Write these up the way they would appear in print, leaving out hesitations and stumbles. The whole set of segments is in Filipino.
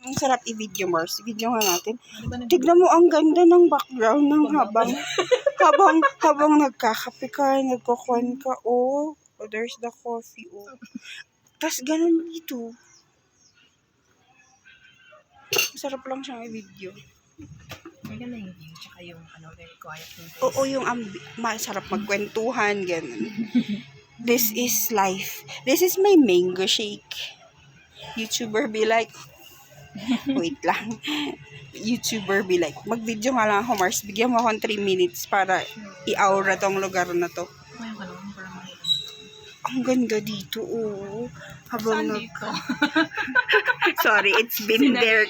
Ang sarap i-video, Mars. Video nga natin. Tignan mo, ang ganda ng background ng habang nagkakape ka, nagkukuhan ka. Oh, there's the coffee. Oh. Tapos ganun dito. Masarap lang siyang i-video. Maganda yung view, tsaka yung very quiet yung place. Oo, yung masarap magkwentuhan, ganun. This is life. This is my mango shake. YouTuber be like, wait lang. YouTuber be like, mag-video nga lang ako, Mars. Bigyan mo akong 3 minutes para i-aura tong lugar na to. Ngayon ka naman para makita. Ang ganda dito, oh. Habang Saan dito? Sorry, it's been there.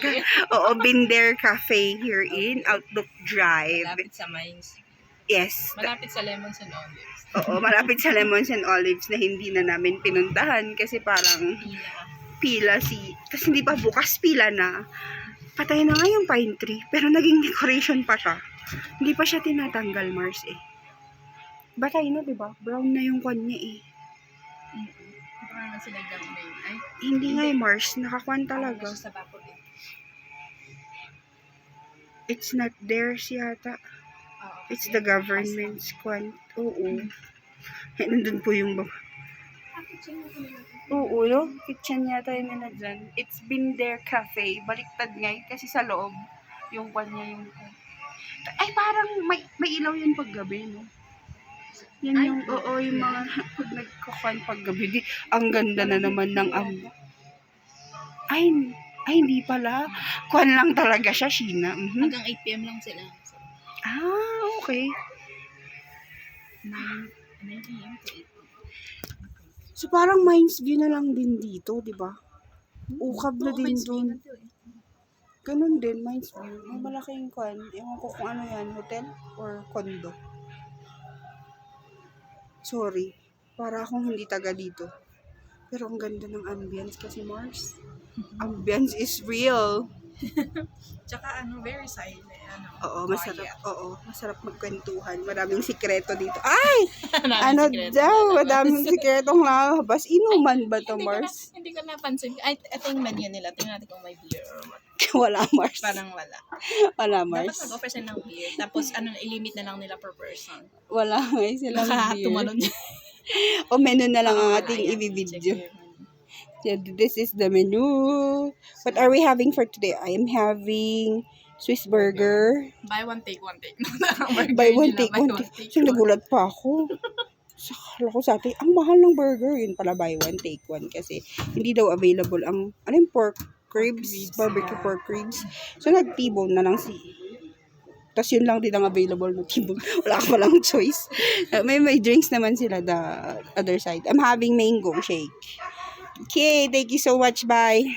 Oo, been there cafe here in Outlook Drive. Malapit sa Mines. Yes. Malapit sa Lemons and Olives. Oo, malapit sa Lemons and Olives na hindi na namin pinuntahan kasi parang pila tapos hindi pa bukas, pila na. Patay na nga yung pine tree, pero naging decoration pa siya. Hindi pa siya tinatanggal, Mars eh. Batay na, diba? Brown na yung kanya eh. Parang sila gagawin. Ay, Hindi nga eh, Mars. Nakakuan talaga. sa Bacolod. It's not theirs yata. It's the government's kwan. Oo. Nandun po yung Oo, no? Kitchen yata yun nila dyan. It's been their cafe. Baliktad nga yun kasi sa loob. Yung kwan niya yung... Ay, parang may ilaw yun paggabi, no? Yan yung, oo, yung mga pag nagkakwan paggabi. Ang ganda na naman ng Ay, hindi pala. Kwan lang talaga siya, Sheena. Hanggang 8 p.m. lang sila. Ah, okay. 9 a.m. to 8 p.m. So, parang Mines View na lang din dito, di ba? Ukab na din doon. Ganun din, Mines View. May malaking kwan. Ewan ko kung ano yan, hotel or condo. Sorry, para akong hindi taga dito. Pero ang ganda ng ambience kasi, Mars. Ambience is real. Tsaka very silent. Oo, masarap. Oo, masarap magkwentuhan. Maraming sikreto dito. Ay! Ano daw? Madaming sikretong lalabas. Inuman ba to, Mars? Hindi ko napansin. Ito yung menu nila. Tingnan natin kung may beer or what. Wala, Mars. Parang wala. Wala, Dapat Mars. mag-offer sila ng beer. Tapos, i-limit na lang nila per person. Wala nga silang beer. Tumalon niya. O menu na lang ang ating i-video. So, this is the menu. What are we having for today? I am having Swiss burger. Buy one, take one, take. Buy one, take one. So, nagulat pa ako. Sakala ko sa atin, ang mahal ng burger. Yun pala, buy one, take one. Kasi, hindi daw available ang, pork ribs, barbecue pork ribs. So, nag-T-bone na lang Tapos, yun lang din ang available na T-bone. Wala ka palang choice. May drinks naman sila the other side. I'm having mango shake. Okay, thank you so much. Bye.